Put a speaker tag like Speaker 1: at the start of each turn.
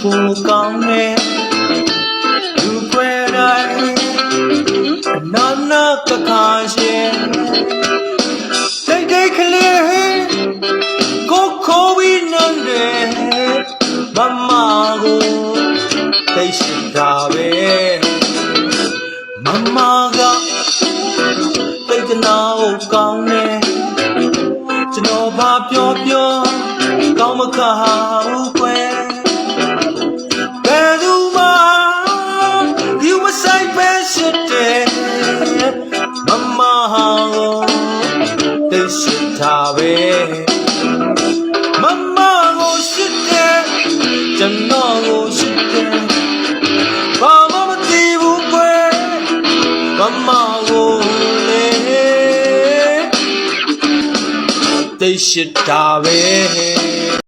Speaker 1: ကိုကောင်းနဲ့လူခွဲတိုင်းနာနာကခါရှင်တိတ်တိတ်ကလေးကိုခိုးပြီးနန်းတယ်မမကိုသိရှိတာပဲမမကတိတ်တနာကိုကောင်းနဲ့ကျွန်တော်ဘာပြောကောင်းမခါဘူးကွယ်ဘယ်သူမှဒီမဆိုင်ပဲရှိတယ်မမကိုသိရှိတာပဲမမကိုရှိတယ်ကျွန်တော်ကိုရှိတယ်ဘာမှမသိဘူးကွယ်မမကိုလေသိရှိတာပဲ